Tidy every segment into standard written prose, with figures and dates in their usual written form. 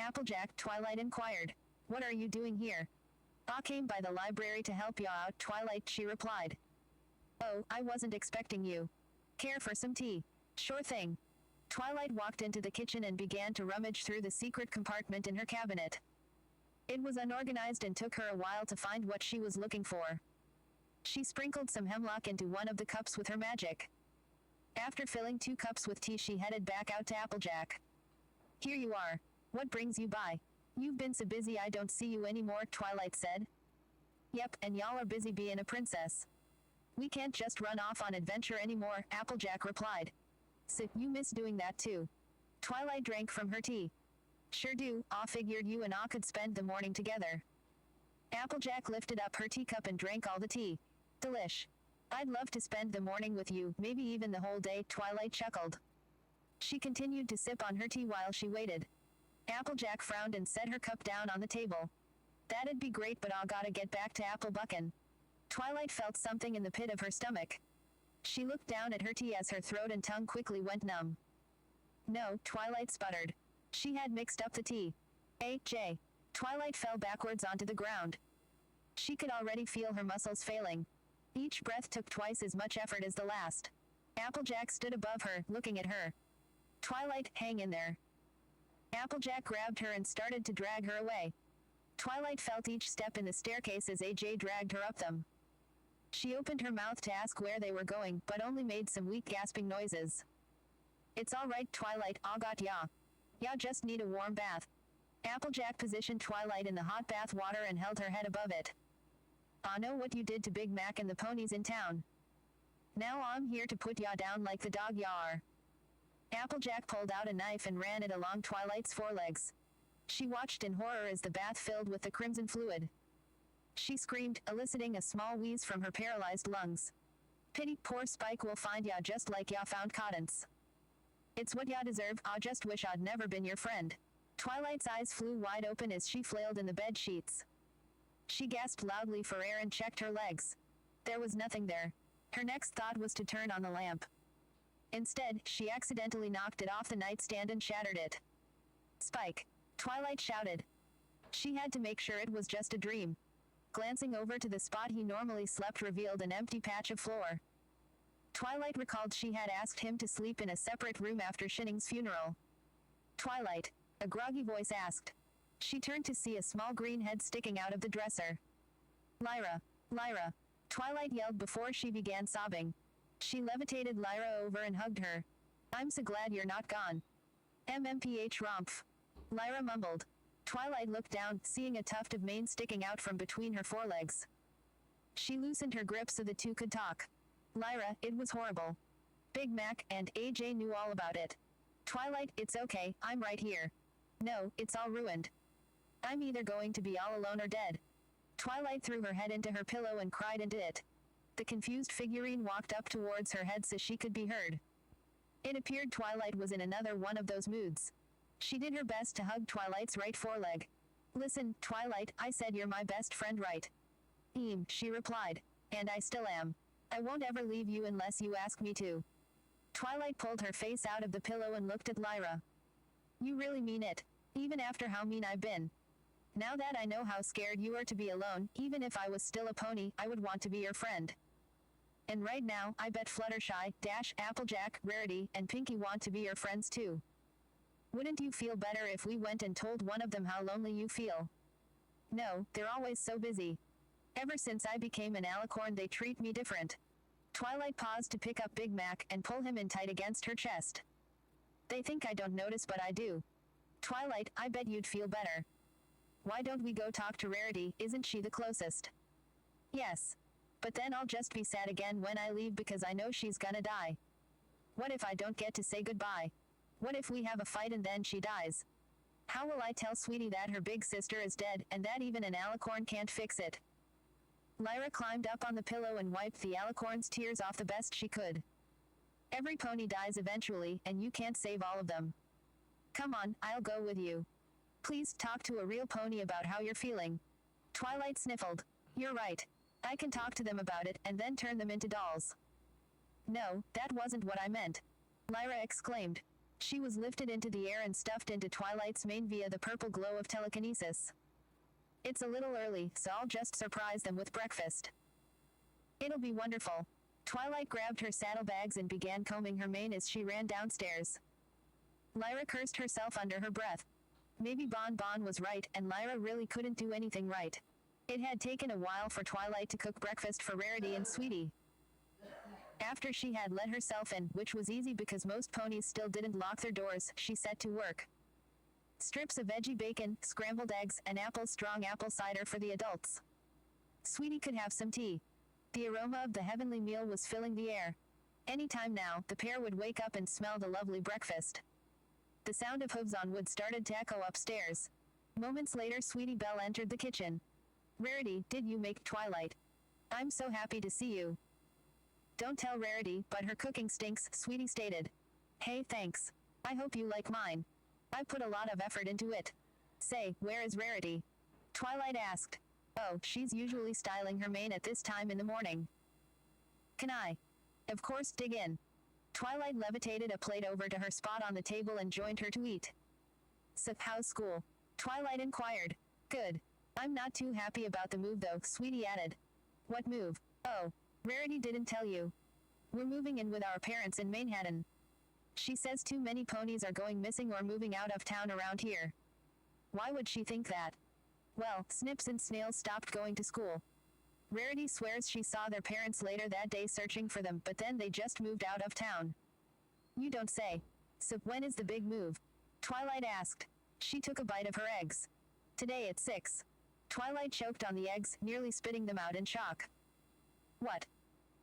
Applejack, Twilight inquired. What are you doing here? I came by the library to help you out, Twilight, she replied. Oh, I wasn't expecting you. Care for some tea? Sure thing. Twilight walked into the kitchen and began to rummage through the secret compartment in her cabinet. It was unorganized and took her a while to find what she was looking for. She sprinkled some hemlock into one of the cups with her magic. After filling 2 cups with tea, she headed back out to Applejack. Here you are. What brings you by? You've been so busy I don't see you anymore, Twilight said. Yep, and y'all are busy being a princess. We can't just run off on adventure anymore, Applejack replied. So, you miss doing that too? Twilight drank from her tea. Sure do, I figured you and I could spend the morning together. Applejack lifted up her teacup and drank all the tea. Delish. I'd love to spend the morning with you, maybe even the whole day, Twilight chuckled. She continued to sip on her tea while she waited. Applejack frowned and set her cup down on the table. That'd be great, but I gotta get back to Applebuckin. Twilight felt something in the pit of her stomach. She looked down at her tea as her throat and tongue quickly went numb. No, Twilight sputtered. She had mixed up the tea. A.J. Twilight fell backwards onto the ground. She could already feel her muscles failing. Each breath took twice as much effort as the last. Applejack stood above her, looking at her. Twilight, hang in there. Applejack grabbed her and started to drag her away. Twilight felt each step in the staircase as AJ dragged her up them. She opened her mouth to ask where they were going, but only made some weak gasping noises. It's all right, Twilight, I got ya. Ya just need a warm bath. Applejack positioned Twilight in the hot bath water and held her head above it. I know what you did to Big Mac and the ponies in town. Now I'm here to put ya down like the dog ya are. Applejack pulled out a knife and ran it along Twilight's forelegs. She watched in horror as the bath filled with the crimson fluid. She screamed, eliciting a small wheeze from her paralyzed lungs. Pity, poor Spike will find ya just like ya found Cadence. It's what ya deserve, I just wish I'd never been your friend. Twilight's eyes flew wide open as she flailed in the bed sheets. She gasped loudly for air and checked her legs. There was nothing there. Her next thought was to turn on the lamp. Instead, she accidentally knocked it off the nightstand and shattered it. Spike! Twilight shouted. She had to make sure it was just a dream. Glancing over to the spot he normally slept revealed an empty patch of floor. Twilight recalled she had asked him to sleep in a separate room after Shinning's funeral. Twilight, a groggy voice asked. She turned to see a small green head sticking out of the dresser. Lyra! Lyra! Twilight yelled before she began sobbing. She levitated Lyra over and hugged her. I'm so glad you're not gone. MMPH Romph. Lyra mumbled. Twilight looked down, seeing a tuft of mane sticking out from between her forelegs. She loosened her grip so the two could talk. Lyra, it was horrible. Big Mac and AJ knew all about it. Twilight, it's okay, I'm right here. No, it's all ruined. I'm either going to be all alone or dead. Twilight threw her head into her pillow and cried into it. The confused figurine walked up towards her head so she could be heard. It appeared Twilight was in another one of those moods. She did her best to hug Twilight's right foreleg. Listen, Twilight, I said you're my best friend, right? She replied. And I still am. I won't ever leave you unless you ask me to. Twilight pulled her face out of the pillow and looked at Lyra. You really mean it, even after how mean I've been. Now that I know how scared you are to be alone, even if I was still a pony, I would want to be your friend. And right now, I bet Fluttershy, Dash, Applejack, Rarity, and Pinky want to be your friends too. Wouldn't you feel better if we went and told one of them how lonely you feel? No, they're always so busy. Ever since I became an alicorn they treat me different. Twilight paused to pick up Big Mac and pull him in tight against her chest. They think I don't notice, but I do. Twilight, I bet you'd feel better. Why don't we go talk to Rarity, isn't she the closest? Yes. But then I'll just be sad again when I leave because I know she's gonna die. What if I don't get to say goodbye? What if we have a fight and then she dies? How will I tell Sweetie that her big sister is dead and that even an alicorn can't fix it? Lyra climbed up on the pillow and wiped the alicorn's tears off the best she could. Every pony dies eventually, and you can't save all of them. Come on, I'll go with you. Please talk to a real pony about how you're feeling. Twilight sniffled. You're right. I can talk to them about it and then turn them into dolls. No, that wasn't what I meant. Lyra exclaimed. She was lifted into the air and stuffed into Twilight's mane via the purple glow of telekinesis. It's a little early, so I'll just surprise them with breakfast. It'll be wonderful. Twilight grabbed her saddlebags and began combing her mane as she ran downstairs. Lyra cursed herself under her breath. Maybe Bon Bon was right, and Lyra really couldn't do anything right. It had taken a while for Twilight to cook breakfast for Rarity and Sweetie. After she had let herself in, which was easy because most ponies still didn't lock their doors, she set to work. Strips of veggie bacon, scrambled eggs, and strong apple cider for the adults. Sweetie could have some tea. The aroma of the heavenly meal was filling the air. Any time now, the pair would wake up and smell the lovely breakfast. The sound of hooves on wood started to echo upstairs. Moments later, Sweetie Belle entered the kitchen. Rarity, did you make Twilight? I'm so happy to see you. Don't tell Rarity, but her cooking stinks, Sweetie stated. Hey, thanks. I hope you like mine. I put a lot of effort into it. Say, where is Rarity? Twilight asked. Oh, she's usually styling her mane at this time in the morning. Can I? Of course, dig in. Twilight levitated a plate over to her spot on the table and joined her to eat. So, how's school? Twilight inquired. Good. I'm not too happy about the move though, Sweetie added. What move? Oh, Rarity didn't tell you. We're moving in with our parents in Manhattan. She says too many ponies are going missing or moving out of town around here. Why would she think that? Well, Snips and Snails stopped going to school. Rarity swears she saw their parents later that day searching for them, but then they just moved out of town. You don't say. So when is the big move? Twilight asked. She took a bite of her eggs. Today at 6. Twilight choked on the eggs, nearly spitting them out in shock. What?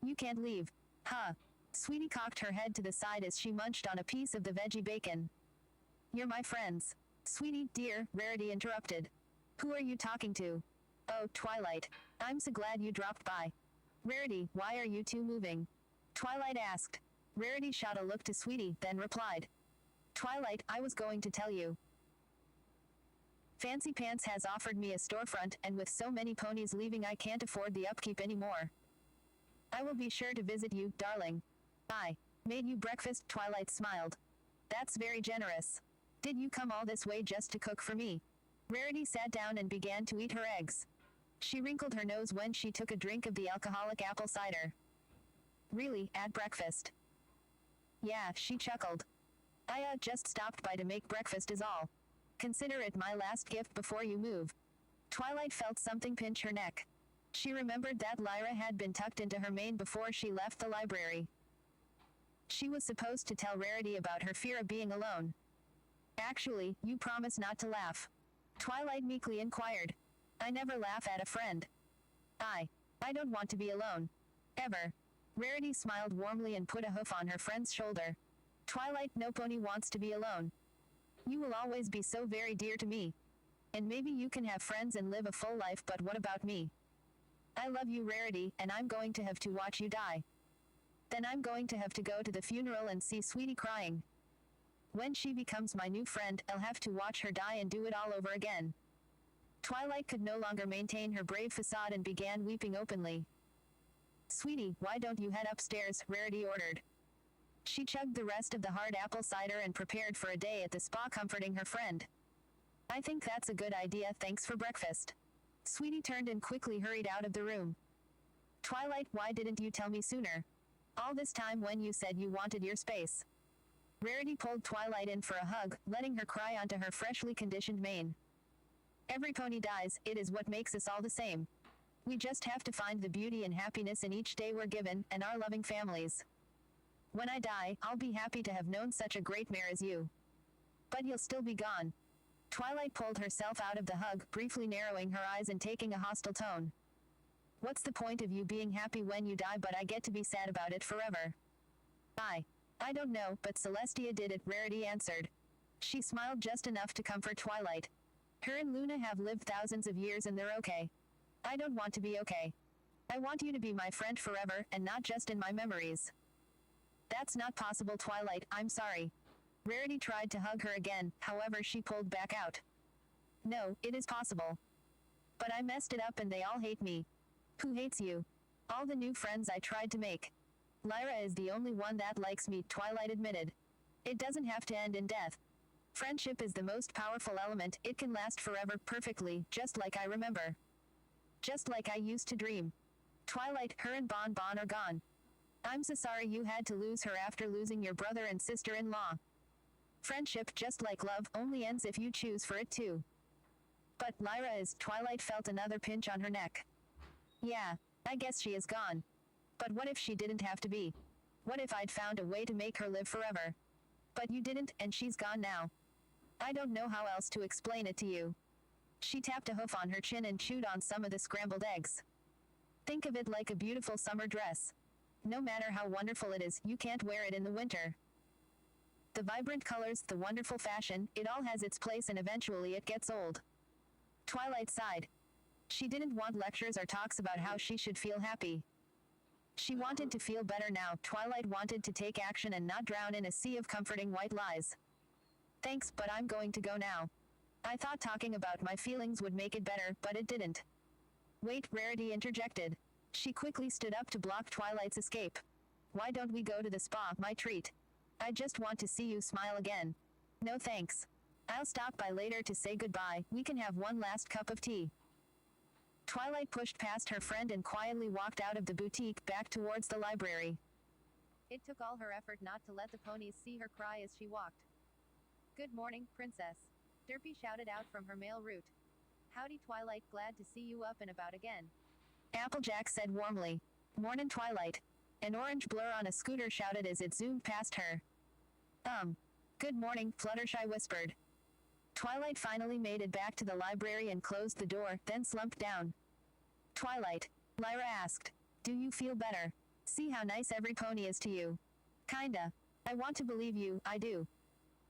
You can't leave. Huh? Sweetie cocked her head to the side as she munched on a piece of the veggie bacon. You're my friends. Sweetie, dear, Rarity interrupted. Who are you talking to? Oh, Twilight. I'm so glad you dropped by. Rarity, why are you two moving? Twilight asked. Rarity shot a look to Sweetie, then replied. Twilight, I was going to tell you. Fancy Pants has offered me a storefront, and with so many ponies leaving I can't afford the upkeep anymore. I will be sure to visit you, darling. I made you breakfast, Twilight smiled. That's very generous. Did you come all this way just to cook for me? Rarity sat down and began to eat her eggs. She wrinkled her nose when she took a drink of the alcoholic apple cider. Really, at breakfast? Yeah, she chuckled. I just stopped by to make breakfast is all. Consider it my last gift before you move. Twilight felt something pinch her neck. She remembered that Lyra had been tucked into her mane before she left the library. She was supposed to tell Rarity about her fear of being alone. Actually, you promise not to laugh. Twilight meekly inquired. I never laugh at a friend. I don't want to be alone. Ever. Rarity smiled warmly and put a hoof on her friend's shoulder. Twilight, no pony wants to be alone. You will always be so very dear to me. And maybe you can have friends and live a full life, but what about me? I love you, Rarity, and I'm going to have to watch you die. Then I'm going to have to go to the funeral and see Sweetie crying. When she becomes my new friend, I'll have to watch her die and do it all over again. Twilight could no longer maintain her brave facade and began weeping openly. Sweetie, why don't you head upstairs, Rarity ordered. She chugged the rest of the hard apple cider and prepared for a day at the spa, comforting her friend. I think that's a good idea, thanks for breakfast. Sweetie turned and quickly hurried out of the room. Twilight, why didn't you tell me sooner? All this time when you said you wanted your space. Rarity pulled Twilight in for a hug, letting her cry onto her freshly conditioned mane. Every pony dies, it is what makes us all the same. We just have to find the beauty and happiness in each day we're given, and our loving families. When I die, I'll be happy to have known such a great mare as you. But you'll still be gone. Twilight pulled herself out of the hug, briefly narrowing her eyes and taking a hostile tone. What's the point of you being happy when you die but I get to be sad about it forever? I don't know, but Celestia did it, Rarity answered. She smiled just enough to comfort Twilight. Her and Luna have lived thousands of years and they're okay. I don't want to be okay. I want you to be my friend forever, and not just in my memories. That's not possible, Twilight, I'm sorry. Rarity tried to hug her again, however she pulled back out. No, it is possible. But I messed it up and they all hate me. Who hates you? All the new friends I tried to make. Lyra is the only one that likes me, Twilight admitted. It doesn't have to end in death. Friendship is the most powerful element, it can last forever, perfectly, just like I remember. Just like I used to dream. Twilight, her and Bon Bon are gone. I'm so sorry you had to lose her after losing your brother and sister-in-law. Friendship, just like love, only ends if you choose for it to. But Lyra is, Twilight felt another pinch on her neck. Yeah, I guess she is gone. But what if she didn't have to be? What if I'd found a way to make her live forever? But you didn't, and she's gone now. I don't know how else to explain it to you. She tapped a hoof on her chin and chewed on some of the scrambled eggs. Think of it like a beautiful summer dress. No matter how wonderful it is, you can't wear it in the winter. The vibrant colors, the wonderful fashion, it all has its place and eventually it gets old. Twilight sighed. She didn't want lectures or talks about how she should feel happy. She wanted to feel better now. Twilight wanted to take action and not drown in a sea of comforting white lies. Thanks, but I'm going to go now. I thought talking about my feelings would make it better, but it didn't. Wait, Rarity interjected. She quickly stood up to block Twilight's escape. Why don't we go to the spa, my treat? I just want to see you smile again. No thanks. I'll stop by later to say goodbye, we can have one last cup of tea. Twilight pushed past her friend and quietly walked out of the boutique back towards the library. It took all her effort not to let the ponies see her cry as she walked. Good morning, princess. Derpy shouted out from her male route. Howdy Twilight, glad to see you up and about again. Applejack said warmly. Mornin' Twilight. An orange blur on a scooter shouted as it zoomed past her. Good morning, Fluttershy whispered. Twilight finally made it back to the library and closed the door, then slumped down. Twilight, Lyra asked. Do you feel better? See how nice every pony is to you. Kinda. I want to believe you, I do.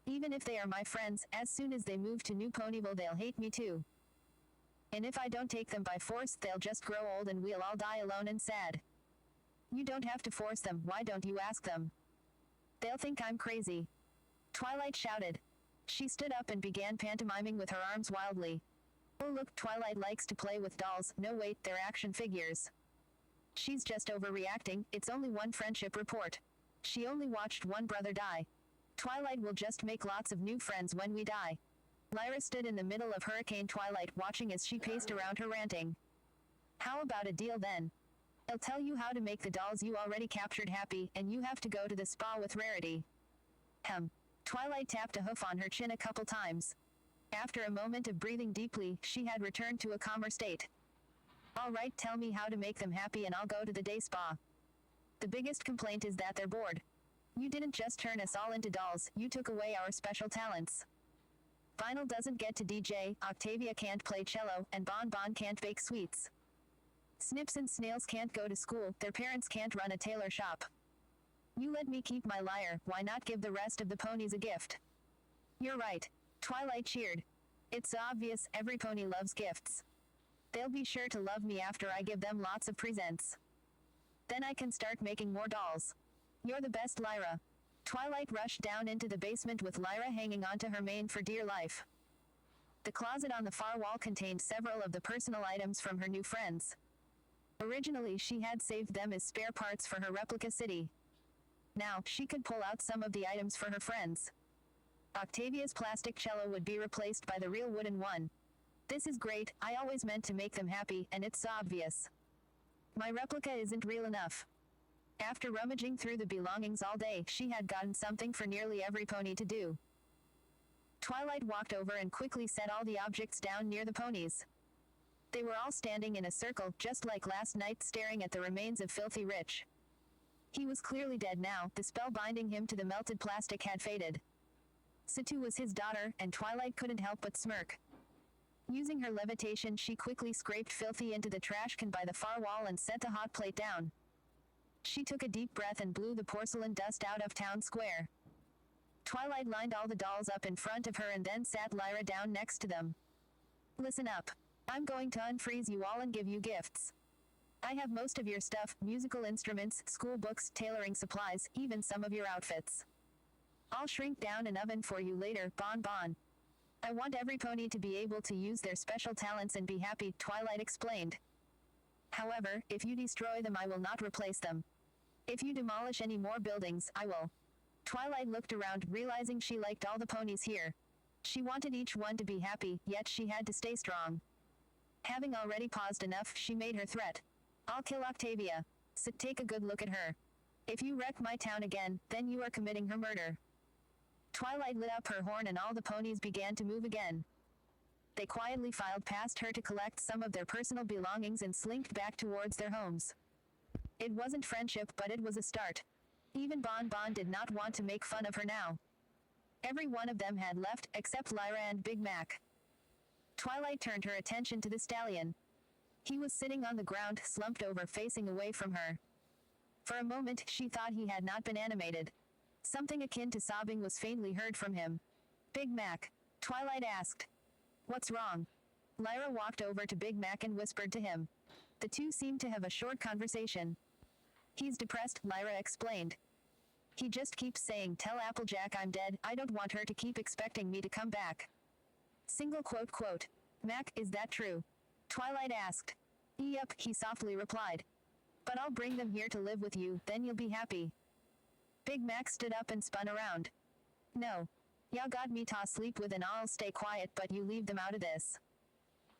Even if they are my friends, as soon as they move to New Ponyville they'll hate me too. And if I don't take them by force, they'll just grow old and we'll all die alone and sad. You don't have to force them, why don't you ask them? They'll think I'm crazy. Twilight shouted. She stood up and began pantomiming with her arms wildly. Oh look, Twilight likes to play with dolls, no wait, they're action figures. She's just overreacting, it's only one friendship report. She only watched one brother die. Twilight will just make lots of new friends when we die. Lyra stood in the middle of Hurricane Twilight watching as she paced around her ranting. How about a deal then? I'll tell you how to make the dolls you already captured happy, and you have to go to the spa with Rarity. Twilight tapped a hoof on her chin a couple times. After a moment of breathing deeply, she had returned to a calmer state. All right, tell me how to make them happy and I'll go to the day spa. The biggest complaint is that they're bored. You didn't just turn us all into dolls, you took away our special talents. Vinyl doesn't get to DJ, Octavia can't play cello, and Bon Bon can't bake sweets. Snips and Snails can't go to school, their parents can't run a tailor shop. You let me keep my lyre, why not give the rest of the ponies a gift? You're right. Twilight cheered. It's obvious, every pony loves gifts. They'll be sure to love me after I give them lots of presents. Then I can start making more dolls. You're the best, Lyra. Twilight rushed down into the basement with Lyra hanging onto her mane for dear life. The closet on the far wall contained several of the personal items from her new friends. Originally she had saved them as spare parts for her replica city. Now, she could pull out some of the items for her friends. Octavia's plastic cello would be replaced by the real wooden one. This is great, I always meant to make them happy, and it's so obvious. My replica isn't real enough. After rummaging through the belongings all day, she had gotten something for nearly every pony to do. Twilight walked over and quickly set all the objects down near the ponies. They were all standing in a circle, just like last night, staring at the remains of Filthy Rich. He was clearly dead now, the spell binding him to the melted plastic had faded. Situ was his daughter, and Twilight couldn't help but smirk. Using her levitation, she quickly scraped Filthy into the trash can by the far wall and set the hot plate down. She took a deep breath and blew the porcelain dust out of town square. Twilight lined all the dolls up in front of her and then sat Lyra down next to them. Listen up. I'm going to unfreeze you all and give you gifts. I have most of your stuff, musical instruments, school books, tailoring supplies, even some of your outfits. I'll shrink down an oven for you later, Bon Bon. I want every pony to be able to use their special talents and be happy, Twilight explained. However, if you destroy them I will not replace them. If you demolish any more buildings, I will. Twilight looked around, realizing she liked all the ponies here. She wanted each one to be happy, yet she had to stay strong. Having already paused enough, she made her threat. I'll kill Octavia. So take a good look at her. If you wreck my town again, then you are committing her murder. Twilight lit up her horn and all the ponies began to move again. They quietly filed past her to collect some of their personal belongings and slinked back towards their homes. It wasn't friendship, but it was a start. Even Bon Bon did not want to make fun of her now. Every one of them had left, except Lyra and Big Mac. Twilight turned her attention to the stallion. He was sitting on the ground, slumped over, facing away from her. For a moment, she thought he had not been animated. Something akin to sobbing was faintly heard from him. Big Mac, Twilight asked. What's wrong? Lyra walked over to Big Mac and whispered to him. The two seemed to have a short conversation. He's depressed, Lyra explained. He just keeps saying, tell Applejack I'm dead, I don't want her to keep expecting me to come back. Single quote. Mac, is that true? Twilight asked. Yep, he softly replied. But I'll bring them here to live with you, then you'll be happy. Big Mac stood up and spun around. No. Y'all got me to sleep with and I'll stay quiet, but you leave them out of this.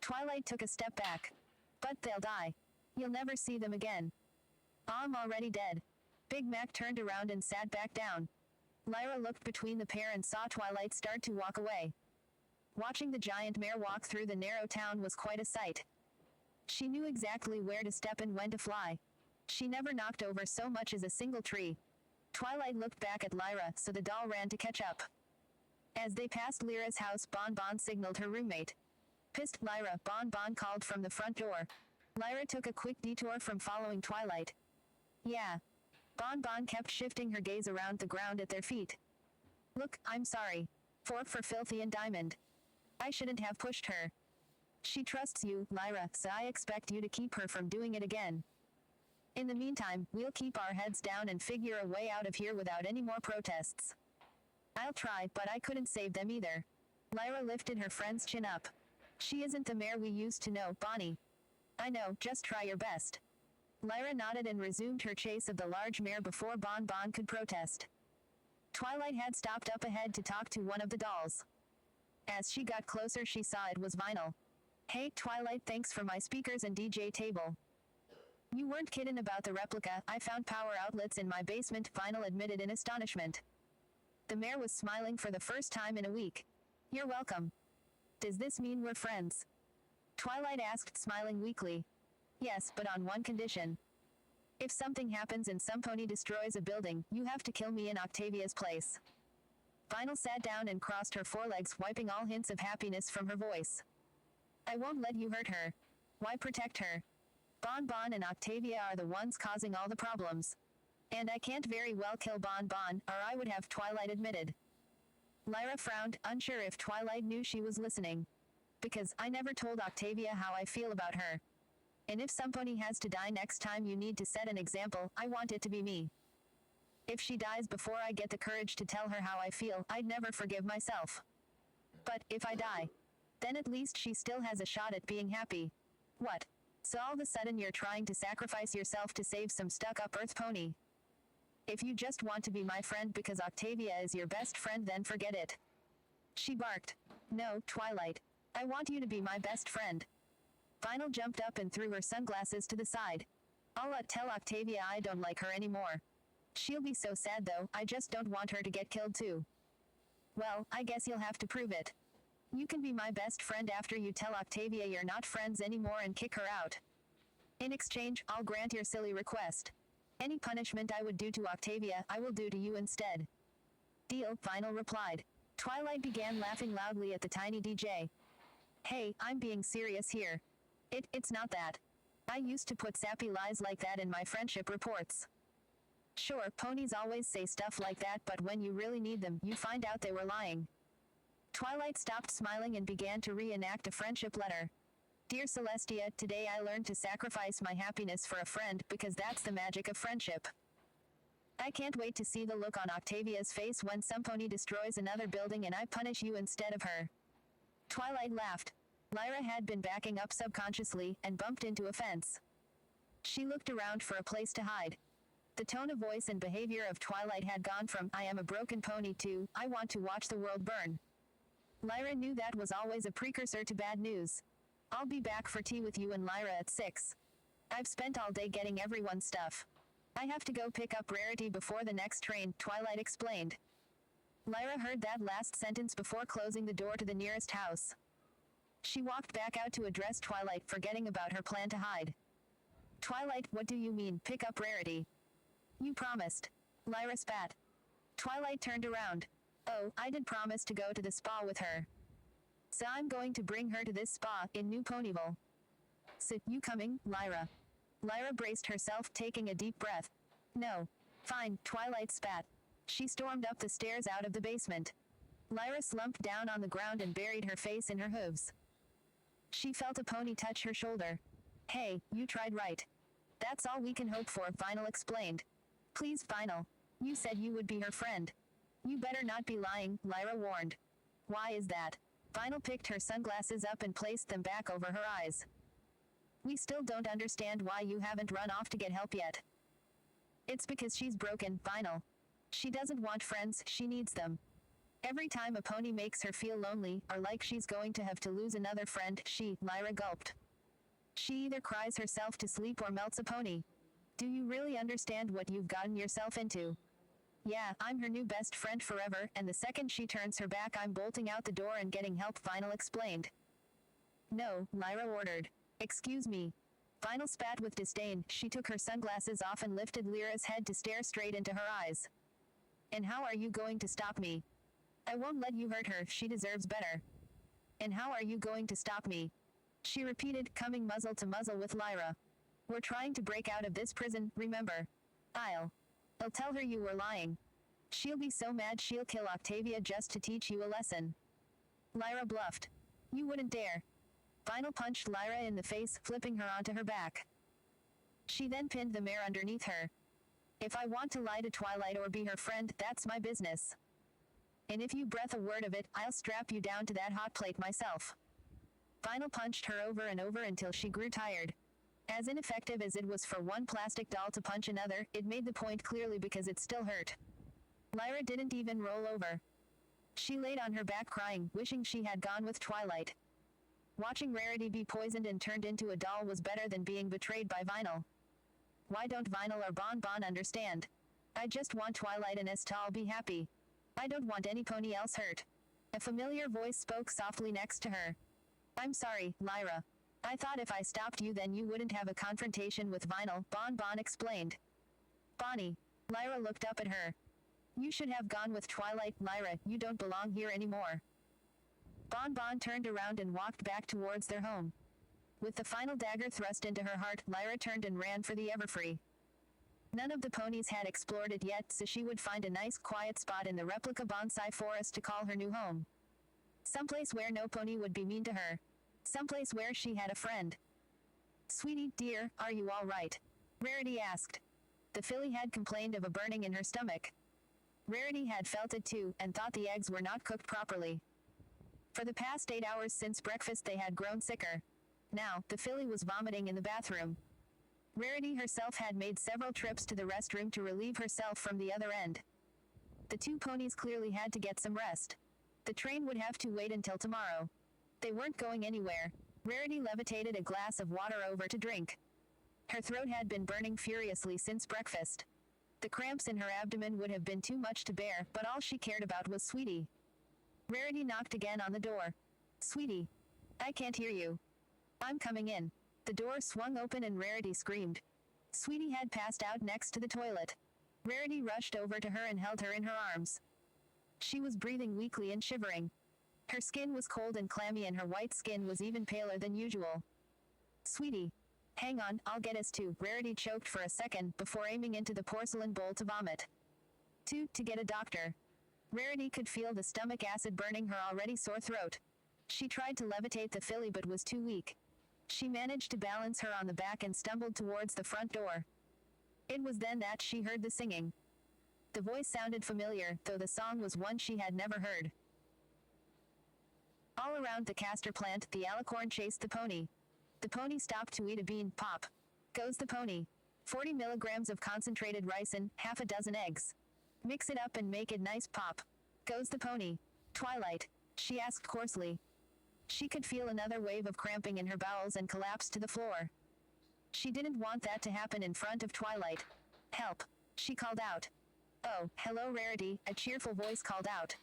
Twilight took a step back. But they'll die. You'll never see them again. I'm already dead. Big Mac turned around and sat back down. Lyra looked between the pair and saw Twilight start to walk away. Watching the giant mare walk through the narrow town was quite a sight. She knew exactly where to step and when to fly. She never knocked over so much as a single tree. Twilight looked back at Lyra, so the doll ran to catch up. As they passed Lyra's house, Bon Bon signaled her roommate. Pissed, Lyra, Bon Bon called from the front door. Lyra took a quick detour from following Twilight. Yeah. Bon Bon kept shifting her gaze around the ground at their feet. Look, I'm sorry. For Filthy and Diamond. I shouldn't have pushed her. She trusts you, Lyra, so I expect you to keep her from doing it again. In the meantime, we'll keep our heads down and figure a way out of here without any more protests. I'll try, but I couldn't save them either. Lyra lifted her friend's chin up. She isn't the mare we used to know, Bonnie. I know, just try your best. Lyra nodded and resumed her chase of the large mare before Bon Bon could protest. Twilight had stopped up ahead to talk to one of the dolls. As she got closer, she saw it was Vinyl. Hey, Twilight, thanks for my speakers and DJ table. You weren't kidding about the replica, I found power outlets in my basement, Vinyl admitted in astonishment. The mare was smiling for the first time in a week. You're welcome. Does this mean we're friends? Twilight asked, smiling weakly. Yes, but on one condition. If something happens and some pony destroys a building, you have to kill me in Octavia's place. Vinyl sat down and crossed her forelegs, wiping all hints of happiness from her voice. I won't let you hurt her. Why protect her? Bon Bon and Octavia are the ones causing all the problems. And I can't very well kill Bon Bon, or I would have, Twilight admitted. Lyra frowned, unsure if Twilight knew she was listening. Because I never told Octavia how I feel about her. And if some pony has to die next time you need to set an example, I want it to be me. If she dies before I get the courage to tell her how I feel, I'd never forgive myself. But, if I die, then at least she still has a shot at being happy. What? So all of a sudden you're trying to sacrifice yourself to save some stuck-up earth pony? If you just want to be my friend because Octavia is your best friend, then forget it. She barked. No, Twilight. I want you to be my best friend. Vinyl jumped up and threw her sunglasses to the side. I'll tell Octavia I don't like her anymore. She'll be so sad though, I just don't want her to get killed too. Well, I guess you'll have to prove it. You can be my best friend after you tell Octavia you're not friends anymore and kick her out. In exchange, I'll grant your silly request. Any punishment I would do to Octavia, I will do to you instead. Deal, Vinyl replied. Twilight began laughing loudly at the tiny DJ. Hey, I'm being serious here. It's not that. I used to put sappy lies like that in my friendship reports. Sure, ponies always say stuff like that, but when you really need them, you find out they were lying. Twilight stopped smiling and began to reenact a friendship letter. Dear Celestia, today I learned to sacrifice my happiness for a friend, because that's the magic of friendship. I can't wait to see the look on Octavia's face when some pony destroys another building and I punish you instead of her. Twilight laughed. Lyra had been backing up subconsciously and bumped into a fence. She looked around for a place to hide. The tone of voice and behavior of Twilight had gone from, I am a broken pony to, I want to watch the world burn. Lyra knew that was always a precursor to bad news. I'll be back for tea with you and Lyra at 6. I've spent all day getting everyone's stuff. I have to go pick up Rarity before the next train, Twilight explained. Lyra heard that last sentence before closing the door to the nearest house. She walked back out to address Twilight, forgetting about her plan to hide. Twilight, what do you mean, pick up Rarity? You promised. Lyra spat. Twilight turned around. Oh, I did promise to go to the spa with her. So I'm going to bring her to this spa, in New Ponyville. So, you coming, Lyra? Lyra braced herself, taking a deep breath. No. Fine, Twilight spat. She stormed up the stairs out of the basement. Lyra slumped down on the ground and buried her face in her hooves. She felt a pony touch her shoulder. Hey, you tried right. That's all we can hope for, Vinyl explained. Please, Vinyl. You said you would be her friend. You better not be lying, Lyra warned. Why is that? Vinyl picked her sunglasses up and placed them back over her eyes. We still don't understand why you haven't run off to get help yet. It's because she's broken, Vinyl. She doesn't want friends, she needs them. Every time a pony makes her feel lonely, or like she's going to have to lose another friend, Lyra gulped. She either cries herself to sleep or melts a pony. Do you really understand what you've gotten yourself into? Yeah, I'm her new best friend forever, and the second she turns her back I'm bolting out the door and getting help, Vinyl explained. No, Lyra ordered. Excuse me. Vinyl spat with disdain. She took her sunglasses off and lifted Lyra's head to stare straight into her eyes. And how are you going to stop me? I won't let you hurt her, she deserves better. And how are you going to stop me? She repeated, coming muzzle to muzzle with Lyra. We're trying to break out of this prison, remember? I'll tell her you were lying. She'll be so mad she'll kill Octavia just to teach you a lesson. Lyra bluffed. You wouldn't dare. Vinyl punched Lyra in the face, flipping her onto her back. She then pinned the mare underneath her. If I want to lie to Twilight or be her friend, that's my business. And if you breath a word of it, I'll strap you down to that hot plate myself. Vinyl punched her over and over until she grew tired. As ineffective as it was for one plastic doll to punch another, it made the point clearly because it still hurt. Lyra didn't even roll over. She laid on her back crying, wishing she had gone with Twilight. Watching Rarity be poisoned and turned into a doll was better than being betrayed by Vinyl. Why don't Vinyl or Bon Bon understand? I just want Twilight and us to all be happy. I don't want any pony else hurt. A familiar voice spoke softly next to her. I'm sorry, Lyra. I thought if I stopped you then you wouldn't have a confrontation with Vinyl, Bon Bon explained. Bonnie. Lyra looked up at her. You should have gone with Twilight, Lyra, you don't belong here anymore. Bon Bon turned around and walked back towards their home. With the final dagger thrust into her heart, Lyra turned and ran for the Everfree. None of the ponies had explored it yet, so she would find a nice quiet spot in the replica bonsai forest to call her new home. Someplace where no pony would be mean to her. Someplace where she had a friend. Sweetie, dear, are you all right? Rarity asked. The filly had complained of a burning in her stomach. Rarity had felt it too, and thought the eggs were not cooked properly. For the past 8 hours since breakfast they had grown sicker. Now, the filly was vomiting in the bathroom. Rarity herself had made several trips to the restroom to relieve herself from the other end. The two ponies clearly had to get some rest. The train would have to wait until tomorrow. They weren't going anywhere. Rarity levitated a glass of water over to drink. Her throat had been burning furiously since breakfast. The cramps in her abdomen would have been too much to bear, but all she cared about was Sweetie. Rarity knocked again on the door. Sweetie. I can't hear you. I'm coming in. The door swung open and Rarity screamed. Sweetie had passed out next to the toilet. Rarity rushed over to her and held her in her arms. She was breathing weakly and shivering. Her skin was cold and clammy and her white skin was even paler than usual. Sweetie. Hang on, I'll get us to. Rarity choked for a second before aiming into the porcelain bowl to vomit. To get a doctor. Rarity could feel the stomach acid burning her already sore throat. She tried to levitate the filly but was too weak. She managed to balance her on the back and stumbled towards the front door. It was then that she heard the singing. The voice sounded familiar, though the song was one she had never heard. All around the castor plant, the alicorn chased the pony. The pony stopped to eat a bean. Pop. Goes the pony. 40 milligrams of concentrated ricin, half a dozen eggs. Mix it up and make it nice pop. Goes the pony. Twilight, she asked coarsely. She could feel another wave of cramping in her bowels and collapsed to the floor. She didn't want that to happen in front of Twilight. Help, she called out. Oh, hello Rarity, a cheerful voice called out.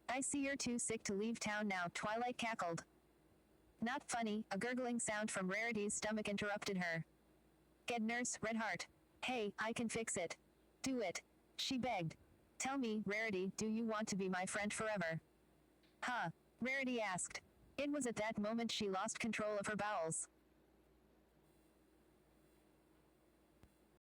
I see you're too sick to leave town now, Twilight cackled. Not funny, a gurgling sound from Rarity's stomach interrupted her. Get Nurse Redheart. Hey, I can fix it. Do it, she begged. Tell me, Rarity, do you want to be my friend forever? Huh? Rarity asked. It was at that moment she lost control of her bowels.